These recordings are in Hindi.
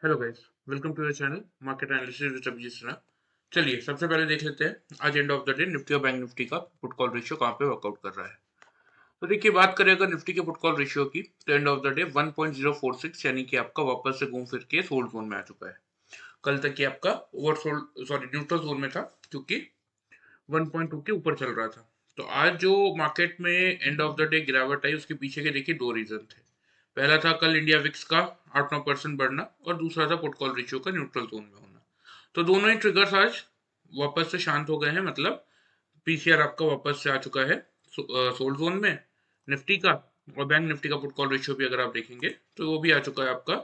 Hello guys, welcome to your channel market analysis with Abhijit Sinha. चलिए सबसे पहले देख लेते हैं आज end of the day Nifty और बैंक निफ्टी का पुट कॉल रेशियो कहाँ पे वर्कआउट कर रहा है। तो देखिए, बात करें अगर निफ्टी के पुट कॉल रेशियो की, तो एंड ऑफ द डे 1.046 यानी कि आपका वापस से घूम फिर के सोल्ड जोन में आ चुका है। कल तक ये आपका ओवरसोल्ड न्यूट्रल जोन में था, क्योंकि 1.2 के ऊपर चल रहा था। तो आज जो मार्केट में एंड ऑफ द डे गिरावट आई, उसके पीछे के देखिए दो रीजन थे। पहला था कल इंडिया विक्स का 8-9% बढ़ना, और दूसरा था पुट कॉल रेशियो का न्यूट्रल जोन में होना। तो दोनों ही ट्रिगर्स आज वापस से शांत हो गए हैं, मतलब पीसीआर आपका वापस से आ चुका है सोल्ड जोन में निफ्टी का। और बैंक निफ्टी का पुट कॉल रेशियो भी अगर आप देखेंगे तो वो भी आ चुका है आपका,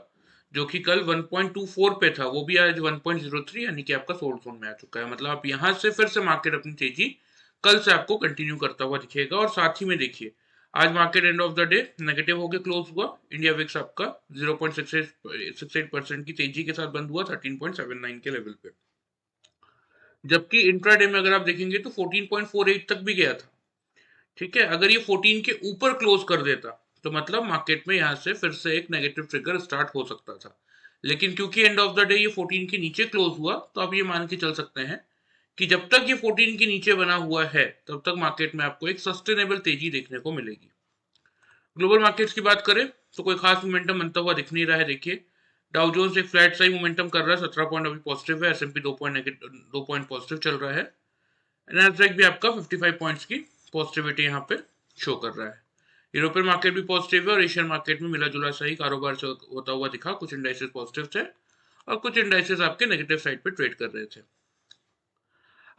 जो कि कल 1.24 पे था, वो भी आज 1.03 यानी कि आपका सोल्ड जोन में आ चुका है। मतलब आप यहाँ से फिर से मार्केट अपनी तेजी कल से आपको कंटिन्यू करता हुआ दिखेगा। और साथ ही में देखिए, आज market and of the day negative होकर क्लोज हुआ। इंडिया विक्स आपका 0.68% की तेजी के साथ बंद हुआ 13.79 के लेवल पे, जबकि इंट्राडे में अगर आप देखेंगे तो 14.48 तक भी गया था। ठीक है, अगर ये 14 के ऊपर क्लोज कर देता तो मतलब मार्केट में यहाँ से फिर से एक नेगेटिव ट्रिगर स्टार्ट हो सकता था। लेकिन क्योंकि एंड ऑफ द डे ये 14 के नीचे क्लोज हुआ, तो आप ये मान के चल सकते हैं कि जब तक ये 14 के नीचे बना हुआ है, तब तक मार्केट में आपको एक सस्टेनेबल तेजी देखने को मिलेगी। ग्लोबल मार्केट्स की बात करें तो कोई खास मोमेंटम बनता हुआ दिख नहीं रहा है। देखिए, डाउ जोन्स एक फ्लैट साइज मोमेंटम कर रहा है, 17 पॉइंट अभी पॉजिटिव है। एसएनपी 2 पॉइंट पॉजिटिव चल रहा है। नैस्डैक भी आपका 55 पॉइंट्स की पॉजिटिविटी यहाँ पे शो कर रहा है। यूरोपियन मार्केट भी पॉजिटिव है, और एशियन मार्केट में मिला जुला सही कारोबार होता हुआ दिखा। कुछ इंडाइसेस पॉजिटिव थे और कुछ इंडाइसेस आपके नेगेटिव साइड पे ट्रेड कर रहे थे।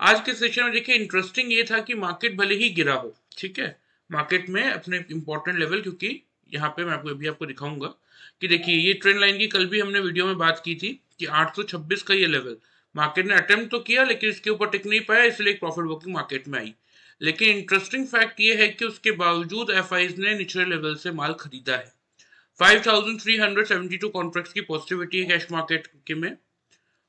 आज के सेशन में देखिए, इंटरेस्टिंग ये था कि मार्केट भले ही गिरा हो, ठीक है, मार्केट में अपने इंपॉर्टेंट लेवल, क्योंकि यहाँ पे मैं आपको दिखाऊंगा कि देखिए ये ट्रेंड लाइन की कल भी हमने वीडियो में बात की थी कि 826 का ये लेवल मार्केट ने अटेम्प्ट तो किया, लेकिन इसके ऊपर टिक नहीं पाया, इसलिए एक प्रॉफिट बुकिंग मार्केट में आई। लेकिन इंटरेस्टिंग फैक्ट ये है कि उसके बावजूद एफआईज ने निचले लेवल से माल खरीदा है। 5372 कॉन्ट्रैक्ट्स की पॉजिटिविटी है कैश मार्केट के में,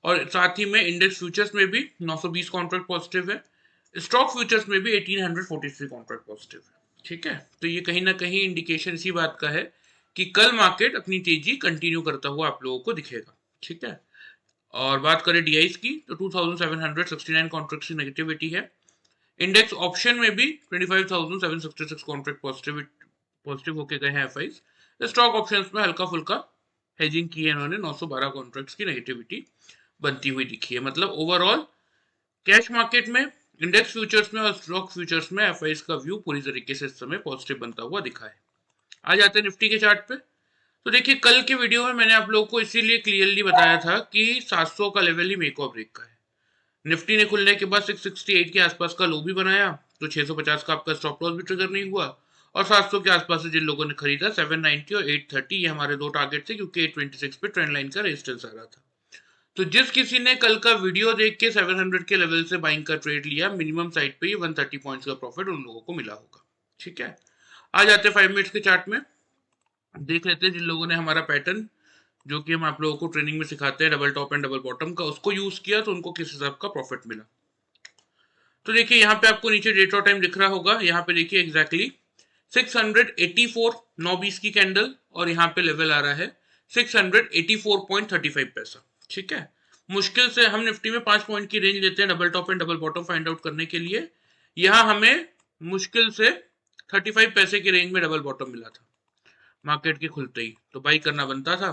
और साथ ही में इंडेक्स फ्यूचर्स में भी 920 कॉन्ट्रैक्ट पॉजिटिव है। स्टॉक फ्यूचर्स में भी 1843 कॉन्ट्रैक्ट पॉजिटिव है। ठीक है, तो ये कहीं ना कहीं इंडिकेशन इसी बात का है कि कल मार्केट अपनी तेजी कंटिन्यू करता हुआ आप लोगों को दिखेगा। ठीक है, और बात करें डीआईस की तो 2769 कॉन्ट्रैक्ट की नेगेटिविटी है। इंडेक्स ऑप्शन में भी 25766 कॉन्ट्रैक्ट पॉजिटिव होके गए हैं एफआईज। स्टॉक ऑप्शंस में हल्का फुल्का हेजिंग की है इन्होंने, 912 कॉन्ट्रैक्ट्स की नेगेटिविटी बनती हुई दिखी है। मतलब ओवरऑल कैश मार्केट में, इंडेक्स फ्यूचर्स में और स्टॉक फ्यूचर्स में एफआईज का व्यू पूरी तरीके से इस समय पॉजिटिव बनता हुआ दिखा है। आ जाते हैं निफ्टी के चार्ट पे। तो देखिए, कल के वीडियो में मैंने आप लोगों को इसीलिए क्लियरली बताया था कि 700 का लेवल ही मेक और ब्रेक का है। निफ्टी ने खुलने के बाद 668 के आसपास का लो भी बनाया, तो 650 का आपका स्टॉप लॉस भी ट्रिगर नहीं हुआ। और 700 के आसपास से जिन लोगों ने खरीदा, 790 और 830 ये हमारे दो टारगेट थे, क्योंकि 826 पे ट्रेंड लाइन का रेजिस्टेंस आ रहा था। तो जिस किसी ने कल का वीडियो देख के 700 के लेवल से बाइंग का ट्रेड लिया, मिनिमम साइड पे ही 130 पॉइंट्स का प्रॉफिट उन लोगों को मिला होगा। ठीक है, आ जाते हैं 5 मिनट्स के चार्ट में। देख लेते हैं जिन लोगों ने हमारा पैटर्न, जो कि हम आप लोगों को ट्रेनिंग में सिखाते हैं, double top and double bottom का, उसको यूज किया तो उनको किस हिसाब का प्रॉफिट मिला। तो देखिए, यहाँ पे आपको नीचे डेट और टाइम दिख रहा होगा। यहाँ पे देखिए एग्जैक्टली 684 9:20 की कैंडल, और यहाँ पे लेवल आ रहा है 684.35 पैसा। ठीक है, मुश्किल से हम निफ्टी में 5 पॉइंट की रेंज लेते हैं double top and double bottom find out करने के लिए। यहाँ हमें मुश्किल से 35 पैसे की रेंज में डबल बॉटम मिला था मार्केट के खुलते ही, तो बाई करना बनता था।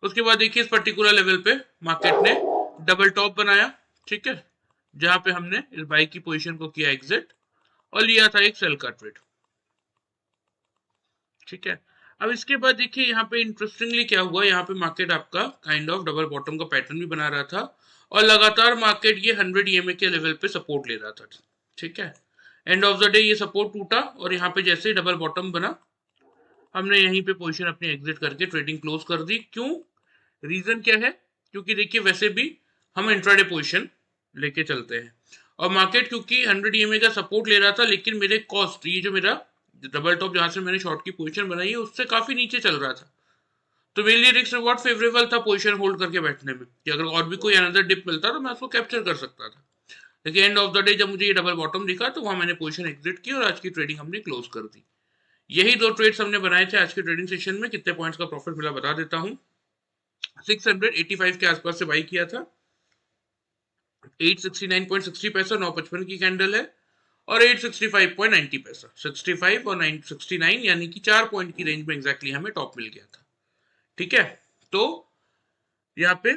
उसके बाद देखिए, इस पर्टिकुलर लेवल पे मार्केट ने डबल टॉप बनाया। ठीक है, जहां पे हमने इस बाई की पोजीशन को किया एग्जिट और लिया था एक सेल का ट्रेड। ठीक है, अब इसके बाद देखिए यहाँ पे इंटरेस्टिंगली क्या हुआ, यहाँ पे मार्केट आपका काइंड ऑफ डबल बॉटम का पैटर्न भी बना रहा था, और लगातार मार्केट ये 100 ईएमए के लेवल पे सपोर्ट ले रहा था। ठीक है, एंड ऑफ द डे ये सपोर्ट टूटा, और यहाँ पे जैसे ही डबल बॉटम बना, हमने यहीं पे पोजीशन अपनी एग्जिट करके ट्रेडिंग क्लोज कर दी। क्यों, रीजन क्या है, क्योंकि देखिए वैसे भी हम इंट्राडे पोजीशन लेके चलते हैं, और मार्केट क्योंकि 100 ईएमए का सपोर्ट ले रहा था, लेकिन मेरे कॉस्ट, ये जो मेरा डबल टॉप जहां से मैंने शॉर्ट की पोजीशन बनाई है, उससे काफी नीचे चल रहा था। तो मेरे लिए रिस्क रिवॉर्ड फेवरेबल था पोजीशन होल्ड करके बैठने में, कि अगर और भी कोई अनदर डिप मिलता तो मैं उसको कैप्चर कर सकता था। लेकिन एंड ऑफ द डे जब मुझे ये डबल बॉटम दिखा, तो वहां मैंने पोजीशन एग्जिट की और आज की ट्रेडिंग हमने क्लोज कर दी। यही दो ट्रेड्स हमने बनाए थे आज के ट्रेडिंग सेशन में। कितने पॉइंट्स का प्रॉफिट मिला बता देता हूँ। 685 के आसपास से बाई किया था, 869.60 पैसा 955 की कैंडल है, और 865.90 पैसा, 65 और 969 यानी कि 4 पॉइंट की रेंज में एग्जैक्टली हमें टॉप मिल गया था। ठीक है, तो यहाँ पे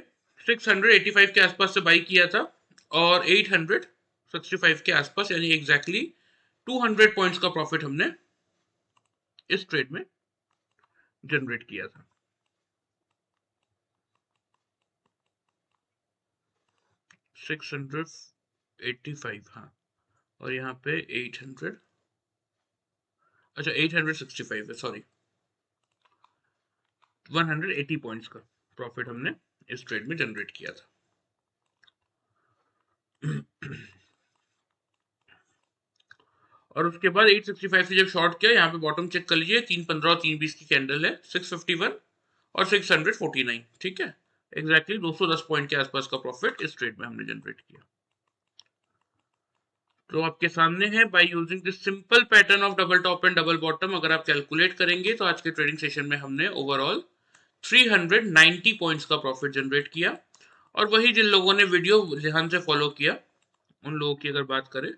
685 के आसपास से बाई किया था और 865 के आसपास यानी एग्जैक्टली 200 पॉइंट्स का प्रॉफिट हमने इस ट्रेड में जनरेट किया था। $685, हाँ, और यहाँ पे 800, अच्छा 865 है, सॉरी, 180 पॉइंट्स का प्रॉफिट हमने इस ट्रेड में जनरेट किया था। और उसके बाद 865 से जब शॉर्ट किया, यहाँ पे बॉटम चेक कर लीजिए, 315 और 320 की कैंडल है, 651 और 649। ठीक है, एग्जैक्टली 210 पॉइंट के आसपास का प्रॉफिट इस ट्रेड में हमने जनरेट किया। तो आपके सामने है, bye using this simple pattern of double top and double bottom, अगर आप कैलकुलेट करेंगे तो आज के ट्रेडिंग सेशन में हमने ओवरऑल 390 पॉइंट्स का प्रॉफिट जनरेट किया। और वही जिन लोगों ने वीडियो ध्यान से फॉलो किया, उन लोगों की अगर बात करें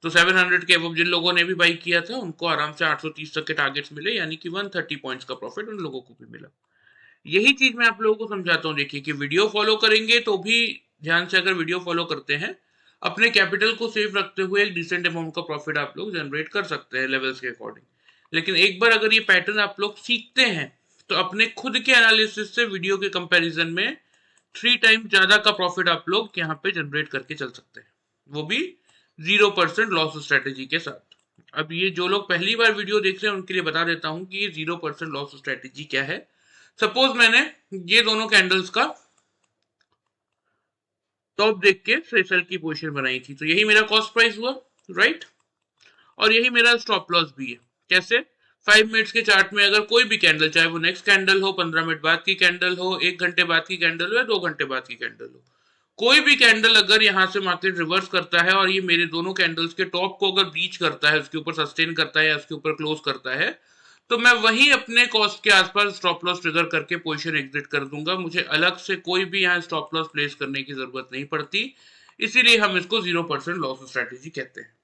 तो 700 के अबव जिन लोगों ने भी बाई किया था, उनको आराम से 830 तक के टारगेट्स मिले, यानी कि 130 पॉइंट्स का प्रॉफिट उन लोगों को भी मिला। यही चीज मैं आप लोगों को समझाता हूँ, देखिए कि वीडियो फॉलो करेंगे तो भी ध्यान से अगर वीडियो फॉलो करते हैं, अपने कैपिटल को सेफ रखते हुए एक डिसेंट अमाउंट का प्रॉफिट आप लोग जनरेट कर सकते हैं लेवल्स के अकॉर्डिंग। लेकिन एक बार अगर ये पैटर्न आप लोग सीखते हैं तो अपने खुद के एनालिसिस से वीडियो के कंपैरिजन में 3 टाइम ज्यादा का प्रॉफिट आप लोग यहाँ पे जनरेट करके चल सकते हैं, वो भी 0% लॉस स्ट्रेटेजी के साथ। अब ये जो लोग पहली बार वीडियो देख रहे हैं उनके लिए बता देता हूँ कि ये 0% लॉस स्ट्रेटेजी क्या है। सपोज मैंने ये दोनों कैंडल्स का टॉप देख के सेल की पोजीशन बनाई थी, तो यही मेरा कॉस्ट प्राइस हुआ, राइट, और यही मेरा स्टॉप लॉस भी है। कैसे? 5 मिनट्स के चार्ट में अगर कोई भी कैंडल, चाहे वो नेक्स्ट कैंडल हो, 15 मिनट बाद की कैंडल हो, 1 घंटे बाद की कैंडल हो या 2 घंटे बाद की कैंडल हो, कोई भी कैंडल अगर यहाँ से मार्केट रिवर्स करता है और ये मेरे दोनों कैंडल्स के टॉप को अगर ब्रीच करता है, उसके ऊपर सस्टेन करता है या उसके ऊपर क्लोज करता है, तो मैं वही अपने कॉस्ट के आसपास स्टॉप लॉस ट्रिगर करके पोजीशन एग्जिट कर दूंगा। मुझे अलग से कोई भी यहाँ स्टॉप लॉस प्लेस करने की जरूरत नहीं पड़ती, इसीलिए हम इसको 0% लॉस स्ट्रेटेजी कहते हैं।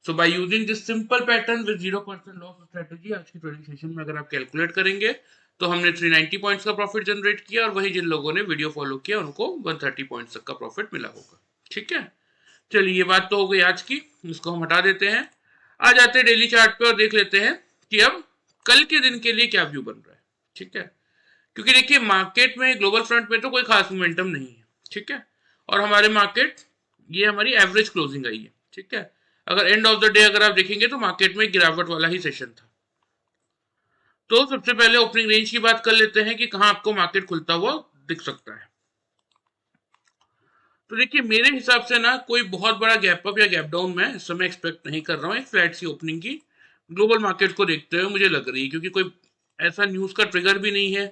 So by using this simple pattern with 0% loss strategy, आज की ट्रेडिंग सेशन में अगर आप कैलकुलेट करेंगे तो हमने 390 पॉइंट्स का प्रॉफिट जनरेट किया, और वही जिन लोगों ने वीडियो फॉलो किया उनको 130 पॉइंट्स तक का प्रॉफिट मिला होगा। ठीक है, चलिए ये बात तो हो गई आज की, इसको हम हटा देते हैं। आ जाते हैं डेली चार्ट पे और देख लेते हैं कि अब कल के दिन के लिए क्या व्यू बन रहा है। ठीक है, क्योंकि देखिए मार्केट में ग्लोबल फ्रंट में तो कोई खास मोमेंटम नहीं है। ठीक है, और हमारे मार्केट, ये हमारी एवरेज क्लोजिंग आई है। ठीक है, अगर एंड ऑफ द डे अगर आप देखेंगे तो मार्केट में गिरावट वाला ही सेशन था। तो सबसे पहले ओपनिंग रेंज की बात कर लेते हैं कि कहां आपको मार्केट खुलता हुआ दिख सकता है। तो देखिए मेरे हिसाब से ना कोई बहुत बड़ा गैप अप या गैप डाउन मैं इस समय एक्सपेक्ट नहीं कर रहा हूँ। एक फ्लैट सी ओपनिंग की ग्लोबल मार्केट को देखते हुए मुझे लग रही है, क्योंकि कोई ऐसा न्यूज का ट्रिगर भी नहीं है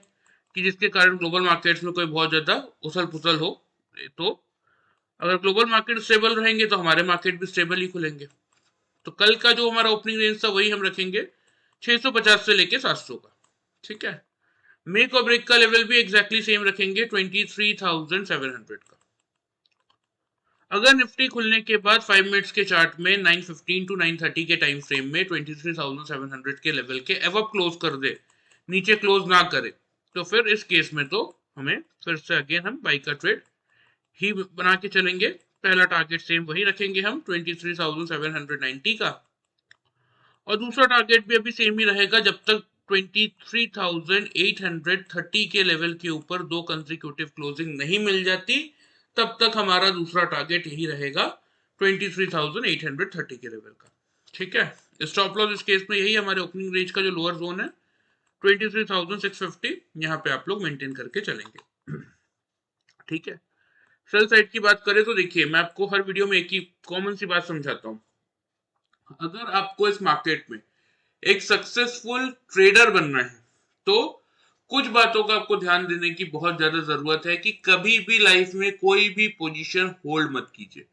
कि जिसके कारण ग्लोबल मार्केट्स में कोई बहुत ज्यादा उछल पुछल हो। तो अगर ग्लोबल मार्केट स्टेबल रहेंगे तो हमारे मार्केट भी स्टेबल ही खुलेंगे। तो कल का जो हमारा ओपनिंग रेंज था वही हम रखेंगे 650 से लेके 700 का। ठीक है, मेक और ब्रेक का लेवल भी एग्जैक्टली सेम रखेंगे 23,700 का। अगर निफ्टी खुलने के बाद 5 मिनट्स के चार्ट में 915 टू 930 के टाइम फ्रेम में 23,700 के लेवल के एवब क्लोज कर दे, नीचे क्लोज ना करे, तो फिर इस केस में तो हमें फिर से अगेन हम बाई का ट्रेड ही बना के चलेंगे। पहला टारगेट सेम वही रखेंगे हम 23,790 का, और दूसरा टारगेट भी अभी सेम ही रहेगा जब तक 23,830 के लेवल के ऊपर 2 कंसेक्यूटिव क्लोजिंग नहीं मिल जाती, तब तक हमारा दूसरा टारगेट यही रहेगा 23,830 के लेवल का। ठीक है, स्टॉप लॉस इस केस में यही हमारे ओपनिंग रेंज का जो लोअर जोन है 23,650, यहाँ पे आप लोग मेंटेन करके चलेंगे। ठीक है, सेल साइड की बात करें तो देखिए मैं आपको हर वीडियो में एक ही कॉमन सी बात समझाता हूँ। अगर आपको इस मार्केट में एक सक्सेसफुल ट्रेडर बनना है तो कुछ बातों का आपको ध्यान देने की बहुत ज्यादा जरूरत है कि कभी भी लाइफ में कोई भी पोजीशन होल्ड मत कीजिए।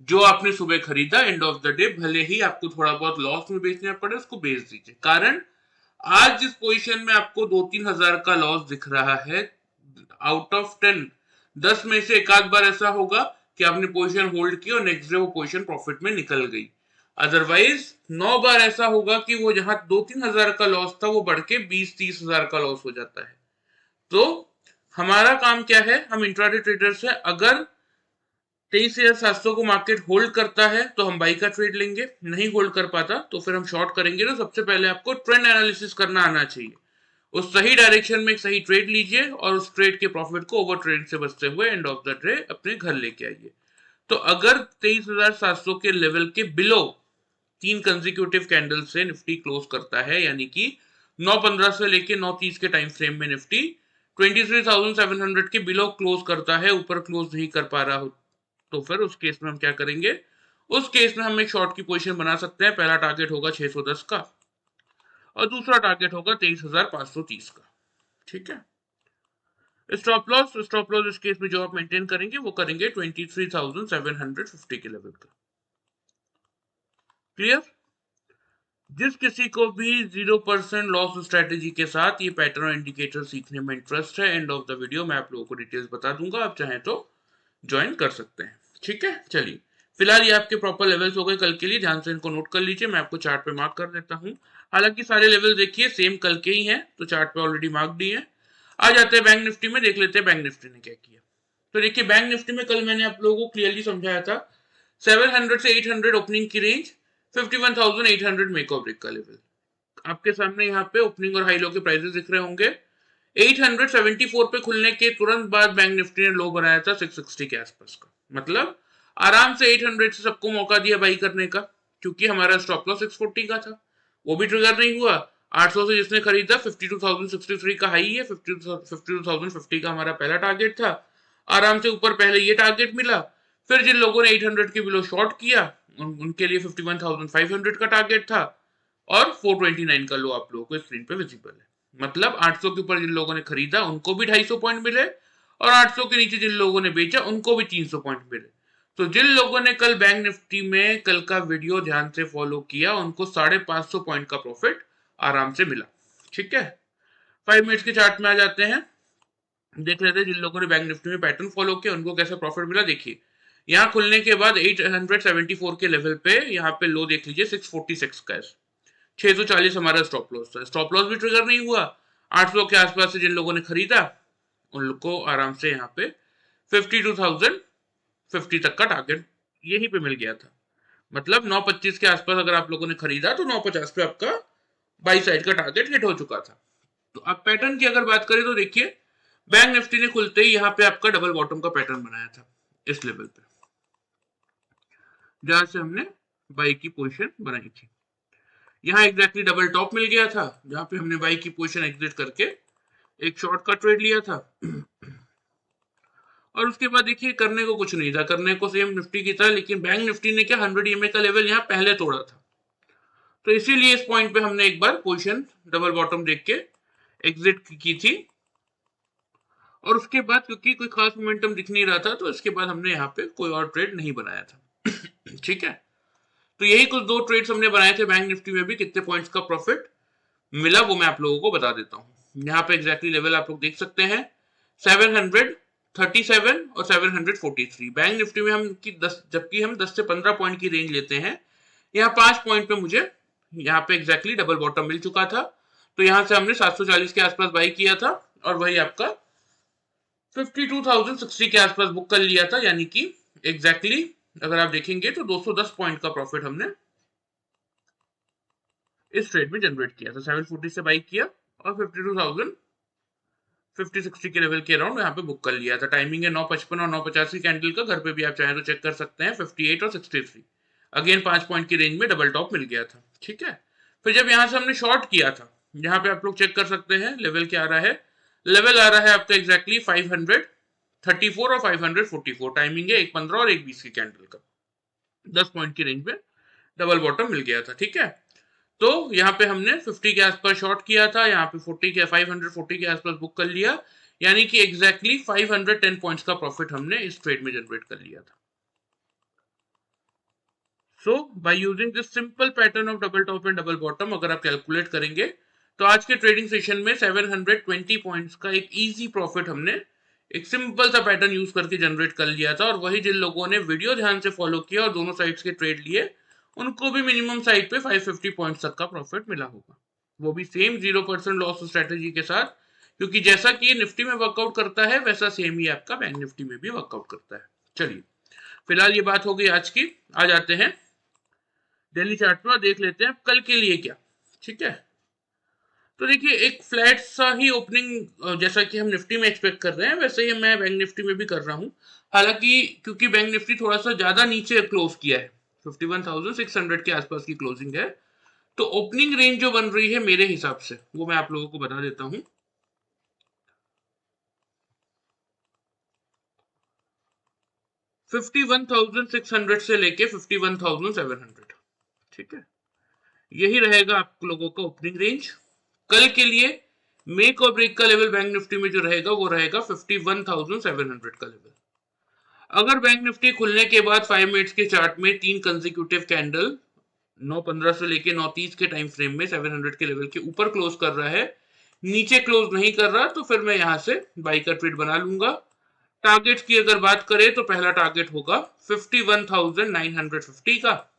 जो आपने सुबह खरीदा, एंड ऑफ द डे भले ही आपको थोड़ा बहुत लॉस में बेचना पड़े, उसको बेच दीजिए। कारण आज जिस पोजीशन में आपको 2-3 हजार का लॉस दिख रहा है, आउट ऑफ 10 10 में से एक आध बार ऐसा होगा कि आपने पोजीशन होल्ड की और नेक्स्ट डे वो पोजीशन प्रॉफिट में निकल गई। अदरवाइज 9 बार ऐसा होगा कि वो जहां 2-3 हजार का लॉस था वो बढ़ के 20-30 हजार का लॉस हो जाता है। तो हमारा काम क्या है, हम इंट्राडे ट्रेडर्स है, अगर 23,700 को मार्केट होल्ड करता है तो हम बाई का ट्रेड लेंगे, नहीं होल्ड कर पाता तो फिर हम शॉर्ट करेंगे। तो सबसे पहले आपको ट्रेंड एनालिसिस करना आना चाहिए, उस सही डायरेक्शन में एक सही ट्रेड लीजिए और उस ट्रेड के प्रॉफिट को ओवर ट्रेड से बचते हुए एंड ऑफ द डे अपने घर लेके आइए। तो अगर 23,700 के लेवल के बिलो 3 कंसेक्यूटिव कैंडल से निफ्टी क्लोज करता है, यानी कि 9:15 से लेके 9:30 के टाइम फ्रेम में निफ्टी 23,700 के बिलो क्लोज करता है, ऊपर क्लोज नहीं कर पा रहा हो, तो फिर उस केस में हम क्या करेंगे, उस केस में हम एक शॉर्ट की पोजीशन बना सकते हैं। पहला टारगेट होगा 610 का और दूसरा टारगेट होगा 23,530 का। ठीक है। स्टॉप लॉस इस केस में जो आप मेंटेन करेंगे वो करेंगे 23,750 के लेवल का। क्लियर? जिस किसी को भी 0% लॉस स्ट्रेटेजी के साथ ये पैटर्न इंडिकेटर सीखने में इंटरेस्ट है, एंड ऑफ द वीडियो मैं आप लोगों को डिटेल्स बता दूंगा, आप चाहें तो ज्वाइन कर सकते हैं। ठीक है, चलिए फिलहाल ये आपके प्रॉपर लेवल्स हो गए कल के लिए, ध्यान से इनको नोट कर लीजिए, मैं आपको चार्ट पे मार्क कर देता हूँ। हालांकि सारे लेवल देखिए सेम कल के ही हैं, तो चार्ट पे ऑलरेडी मार्क दिए हैं। आ जाते हैं बैंक निफ्टी में, देख लेते हैं बैंक निफ्टी ने क्या किया। तो देखिए बैंक निफ्टी में कल मैंने आप लोगों को क्लियरली समझाया था 700 से 800 ओपनिंग की रेंज, 51,800 मेक और ब्रेक का लेवल। आपके सामने यहाँ पे ओपनिंग और हाई लो के प्राइसेस दिख रहे होंगे। 874 पे खुलने के तुरंत बाद बैंक निफ्टी ने लो बनाया था 660 के आसपास का, मतलब आराम से 800 से सबको मौका दिया बाई करने का, क्योंकि हमारा स्टॉप लॉस 640 का था, वो भी ट्रिगर नहीं हुआ। 800 से जिसने खरीदा 52,063 का हाई है, 52,050 का हमारा पहला टारगेट था, आराम से ऊपर पहले ये टारगेट मिला। फिर जिन लोगों ने 800 के बिलो शॉर्ट किया उनके लिए 51,500 का टारगेट था और 429 का लो आप लोगों को स्क्रीन पे विजिबल है। मतलब 800 के ऊपर जिन लोगों ने खरीदा उनको भी 250 पॉइंट मिले और 800 के नीचे जिन लोगों ने बेचा उनको भी 300 पॉइंट मिले। तो जिन लोगों ने कल बैंक निफ्टी में कल का वीडियो ध्यान से फॉलो किया उनको 550 पॉइंट का प्रॉफिट आराम से मिला। ठीक है, 5 मिनट्स के चार्ट में आ जाते हैं, देख लेते हैं जिन लोगों ने बैंक निफ्टी में पैटर्न फॉलो किया उनको कैसा प्रॉफिट मिला। देखिए यहाँ खुलने के बाद 874 के लेवल पे यहाँ पे लो देख लीजिए 646 का, 640 हमारा स्टॉप लॉस था, स्टॉप लॉस भी ट्रिगर नहीं हुआ। 800 के आसपास से जिन लोगों ने खरीदा उन लोग को आराम से यहाँ पे 52,050 तक का टारगेट यहीं पे मिल गया था। मतलब 925 के आसपास अगर आप लोगों ने खरीदा तो 950 पे आपका बाई साइड का टारगेट हिट हो चुका था। तो अब पैटर्न की अगर बात करें तो देखिए बैंक निफ्टी ने खुलते ही यहाँ पे आपका डबल बॉटम का पैटर्न बनाया था इस लेवल पे, जहां से हमने बाई की पोजीशन बनाई थी। यहाँ एग्जैक्टली डबल टॉप मिल गया था जहां पे हमने बाई की पोजीशन एग्जिट करके एक शॉर्ट का ट्रेड लिया था। और उसके बाद देखिए करने को कुछ नहीं था, करने को सेम निफ्टी की था, लेकिन बैंक निफ्टी ने क्या 100 EMA का लेवल यहाँ पहले तोड़ा था, तो इसीलिए इस पॉइंट पे हमने एक बार पोजीशन डबल बॉटम देख के एग्जिट की थी। और उसके बाद क्योंकि कोई खास मोमेंटम दिख नहीं रहा था तो इसके बाद हमने यहाँ पे कोई और ट्रेड नहीं बनाया था। ठीक है, तो यही कुछ दो ट्रेड्स हमने बनाए थे बैंक निफ्टी में भी। कितने पॉइंट्स का प्रॉफिट मिला वो मैं आप लोगों को बता देता हूँ। यहाँ पे एग्जैक्टली लेवल आप लोग देख सकते हैं 737 और 743। बैंक निफ्टी में हम की 10 जबकि हम 10 से 15 पॉइंट की रेंज लेते हैं, यहाँ 5 पॉइंट पे मुझे यहाँ पे एग्जैक्टली डबल बॉटम मिल चुका था। तो यहाँ से हमने 740 के आसपास बाई किया था और वही आपका 52,060 के आसपास बुक कर लिया था, यानी कि एग्जैक्टली अगर आप देखेंगे तो 210 पॉइंट का प्रॉफिट हमने इस ट्रेड में जनरेट किया था। 740 से बाई किया और 52,050-60 के लेवल के अराउंड यहाँ पे बुक कर लिया था। टाइमिंग है 9:55 और 9:50 की कैंडल का, घर पे भी आप चाहें तो चेक कर सकते हैं 58 और 63। अगेन 5 पॉइंट की रेंज में डबल टॉप मिल गया था। ठीक है, फिर जब यहाँ से हमने शॉर्ट किया था, यहाँ पे आप लोग चेक कर सकते हैं लेवल क्या आ रहा है। लेवल आ रहा है आपका एग्जैक्टली 534 और 544। टाइमिंग है 1:15 और 1:20 की कैंडल का, 10 पॉइंट की रेंज में डबल बॉटम मिल गया था। ठीक है, तो यहाँ पे हमने 50 के आसपास शॉर्ट किया था, यहाँ पे 40 के 540 के आसपास बुक कर लिया, यानी कि एग्जैक्टली 510 पॉइंट्स का प्रॉफिट हमने इस ट्रेड में जनरेट कर लिया था। So by using this simple pattern of double top and double bottom, अगर आप कैलकुलेट करेंगे तो आज के ट्रेडिंग सेशन में 720 पॉइंट्स का एक इजी प्रॉफिट हमने एक सिंपल सा पैटर्न यूज करके जनरेट कर लिया था, और वही जिन लोगों ने वीडियो ध्यान से फॉलो किया और दोनों साइड्स के ट्रेड लिए उनको भी मिनिमम साइड पे 550 पॉइंट्स तक का प्रॉफिट मिला होगा, वो भी सेम 0% लॉस स्ट्रेटेजी के साथ, क्योंकि जैसा कि ये निफ्टी में वर्कआउट करता है वैसा सेम ही आपका बैंक निफ्टी में भी वर्कआउट करता है। चलिए फिलहाल ये बात हो गई आज की, आ जाते हैं डेली चार्ट पर, देख लेते हैं कल के लिए क्या। ठीक है, तो देखिए एक फ्लैट सा ही ओपनिंग जैसा कि हम निफ्टी में एक्सपेक्ट कर रहे हैं वैसे ही मैं बैंक निफ्टी में भी कर रहा हूँ। हालांकि क्योंकि बैंक निफ्टी थोड़ा सा ज्यादा नीचे क्लोज किया है, 51,600 के आसपास की क्लोजिंग है, तो ओपनिंग रेंज जो बन रही है मेरे हिसाब से वो मैं आप लोगों को बता देता हूँ। 51,600 से लेके 51,700, ठीक है, यही रहेगा आप लोगों का ओपनिंग रेंज कल के लिए। मेक और ब्रेक का लेवल बैंक निफ्टी में जो रहेगा वो रहेगा 51,700 का लेवल। अगर बैंक निफ्टी खुलने के बाद 5 मिनट्स के चार्ट में 3 कंसेक्यूटिव कैंडल 9:15 से लेके 9:30 के टाइम फ्रेम में 700 के लेवल के ऊपर क्लोज कर रहा है, नीचे क्लोज नहीं कर रहा, तो फिर मैं यहां से बाई का ट्रेड बना लूंगा। टारगेट की अगर बात करें तो पहला टारगेट होगा 51,950 का,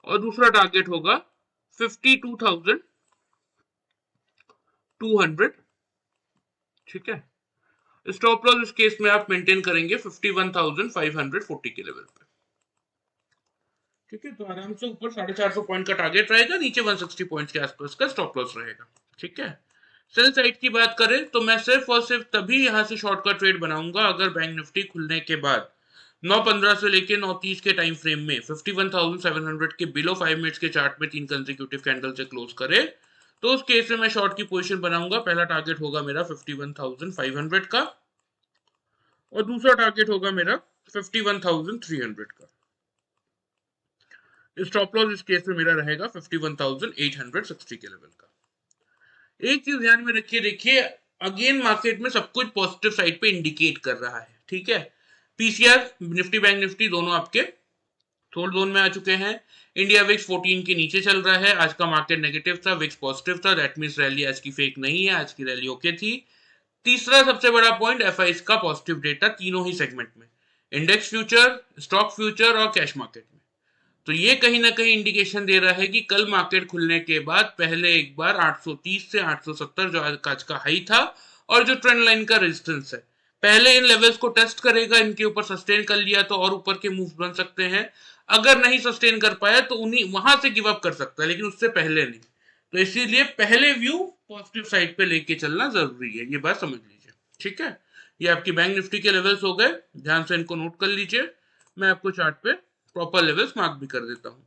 और दूसरा टारगेट होगा 52,200। ठीक है, स्टॉप लॉस इस केस में आप मेंटेन करेंगे 51,540 के लेवल पे। ठीक है, तो आराम से ऊपर 450 पॉइंट का टारगेट रहेगा, नीचे 160 पॉइंट के आसपास का स्टॉप लॉस रहेगा। ठीक है, सेल साइड की बात करें तो मैं सिर्फ और सिर्फ तभी यहां से शॉर्ट का ट्रेड बनाऊंगा अगर बैंक निफ्टी खुलने के बाद 9:15 से लेके 9:30 के टाइम फ्रेम में 51,700 के बिलो 5 मिनट्स के चार्ट में 3 कंसेक्यूटिव कैंडल से क्लोज करे, तो उस केस में मैं शॉर्ट की पोजीशन बनाऊंगा। पहला टारगेट होगा मेरा 51,500 का, और दूसरा टारगेट होगा मेरा 51,300 का। स्टॉप लॉस इस केस में मेरा रहेगा 51,860 के लेवल का। एक चीज ध्यान में रखिए, देखिए अगेन मार्केट में सब कुछ पॉजिटिव साइड पे इंडिकेट कर रहा है। ठीक है, पीसीआर निफ्टी बैंक निफ्टी दोनों आपके थोल्ड जोन में आ चुके हैं। इंडिया विक्स 14 के नीचे चल रहा है, आज का मार्केट नेगेटिव था, विक्स पॉजिटिव था, दैट मींस रैली आज की फेक नहीं है, आज की रैली ओके थी। तीसरा सबसे बड़ा पॉइंट एफआईएस का पॉजिटिव डेटा तीनों ही सेगमेंट में, इंडेक्स फ्यूचर, स्टॉक फ्यूचर और कैश मार्केट में। तो ये कहीं ना कहीं इंडिकेशन दे रहा है कि कल मार्केट खुलने के बाद पहले एक बार 830 से 870 जो आज का हाई था और जो ट्रेंड लाइन का रेजिस्टेंस है, पहले इन लेवल्स को टेस्ट करेगा, इनके ऊपर सस्टेन कर लिया तो और ऊपर के मूव बन सकते हैं, अगर नहीं सस्टेन कर पाया तो उन्हीं वहां से गिव अप कर सकता है, लेकिन उससे पहले नहीं। तो इसीलिए पहले व्यू पॉजिटिव साइड पे लेके चलना जरूरी है, ये बात समझ लीजिए। ठीक है, ये आपकी बैंक निफ्टी के लेवल्स हो गए, ध्यान से इनको नोट कर लीजिए। मैं आपको चार्ट पे प्रॉपर लेवल्स मार्क भी कर देता हूँ।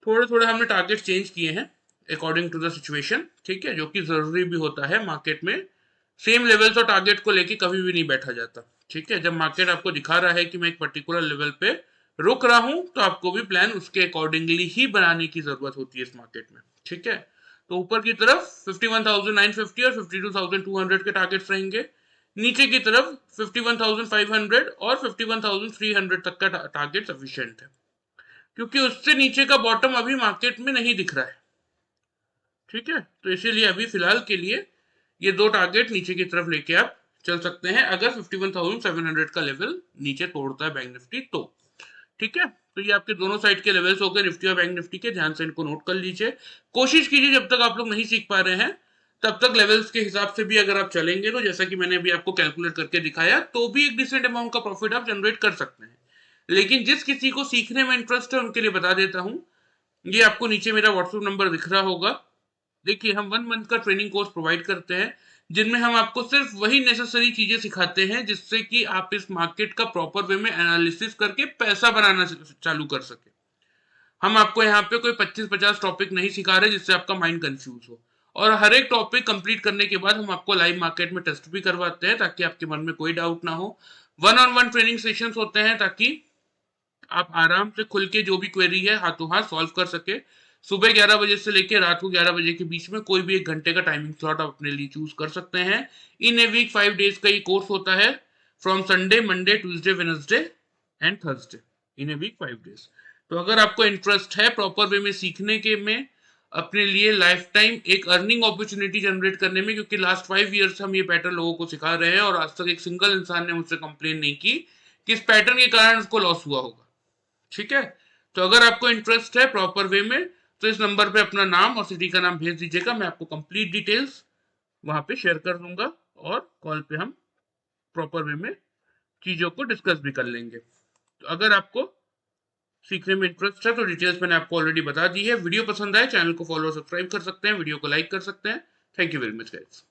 थोड़े थोड़े हमने टारगेट चेंज किए हैं अकॉर्डिंग टू द सिचुएशन, ठीक है, जो कि जरूरी भी होता है। मार्केट में सेम लेवल्स और टारगेट को लेके कभी भी नहीं बैठा जाता। ठीक है, जब मार्केट आपको दिखा रहा है कि मैं एक पर्टिकुलर लेवल पे रुक रहा हूं तो आपको भी प्लान उसके अकॉर्डिंगली ही बनाने की जरूरत होती है इस मार्केट में। ठीक है, तो ऊपर की तरफ 51,950 और 52,200 के टारगेट्स रहेंगे, नीचे की तरफ 51,500 और 51,300 तक का टारगेट सफिशिएंट है, क्योंकि उससे नीचे का बॉटम अभी मार्केट में नहीं दिख रहा है। ठीक है, तो इसीलिए अभी फिलहाल के लिए ये दो टारगेट नीचे की तरफ लेके आप चल सकते हैं अगर 51,700 का लेवल नीचे तोड़ता है बैंक निफ्टी तो। ठीक है, तो ये आपके दोनों साइड के लेवल्स हो गए निफ्टी और बैंक निफ्टी के, ध्यान से इनको नोट कर लीजिए। कोशिश कीजिए जब तक आप लोग नहीं सीख पा रहे हैं तब तक लेवल्स के हिसाब से भी अगर आप चलेंगे तो जैसा कि मैंने अभी आपको कैलकुलेट करके दिखाया तो भी एक डिसेंट अमाउंट का प्रॉफिट आप जनरेट कर सकते हैं। लेकिन जिस किसी को सीखने में इंटरेस्ट है उनके लिए बता देता हूं, ये आपको नीचे मेरा व्हाट्सएप नंबर दिख रहा होगा। देखिए हम 1 मंथ का ट्रेनिंग कोर्स प्रोवाइड करते हैं जिनमें हम आपको सिर्फ वही नेसेसरी चीजें सिखाते हैं जिससे कि आप इस मार्केट का प्रॉपर वे में एनालिसिस करके पैसा बनाना चालू कर सके। हम आपको यहाँ पे कोई 25-50 टॉपिक नहीं सिखा रहे जिससे आपका माइंड कंफ्यूज हो, और हर एक टॉपिक कंप्लीट करने के बाद हम आपको लाइव मार्केट में टेस्ट भी करवाते हैं ताकि आपके मन में कोई डाउट ना हो। 1-on-1 ट्रेनिंग सेशंस होते हैं ताकि आप आराम से खुल के जो भी क्वेरी है हाथों हाथ सॉल्व कर सके। सुबह 11 बजे से लेकर रात को 11 बजे के बीच में कोई भी 1 घंटे का टाइमिंग स्लॉट आप अपने लिए चूज कर सकते हैं। इन ए वीक 5 डेज का ये कोर्स होता है, from Sunday, Monday, Tuesday, Wednesday and Thursday, in a week 5 days. तो अगर आपको इंटरेस्ट है प्रॉपर वे में सीखने के में, अपने लिए लाइफ टाइम एक अर्निंग अपॉर्चुनिटी जनरेट करने में, क्योंकि लास्ट 5 ईयर से हम ये पैटर्न लोगों को सिखा रहे हैं और आज तक एक सिंगल इंसान ने मुझसे कंप्लेन नहीं की कि इस पैटर्न के कारण उसको लॉस हुआ होगा। ठीक है, तो अगर आपको इंटरेस्ट है प्रॉपर वे में तो इस नंबर पे अपना नाम और सिटी का नाम भेज दीजिएगा, मैं आपको कंप्लीट डिटेल्स वहां पे शेयर कर दूंगा और कॉल पे हम प्रॉपर वे में चीजों को डिस्कस भी कर लेंगे। तो अगर आपको सीखने में इंटरेस्ट है तो डिटेल्स मैंने आपको ऑलरेडी बता दी है। वीडियो पसंद आए चैनल को फॉलो और सब्सक्राइब कर सकते हैं, वीडियो को लाइक कर सकते हैं। Thank you very much guys.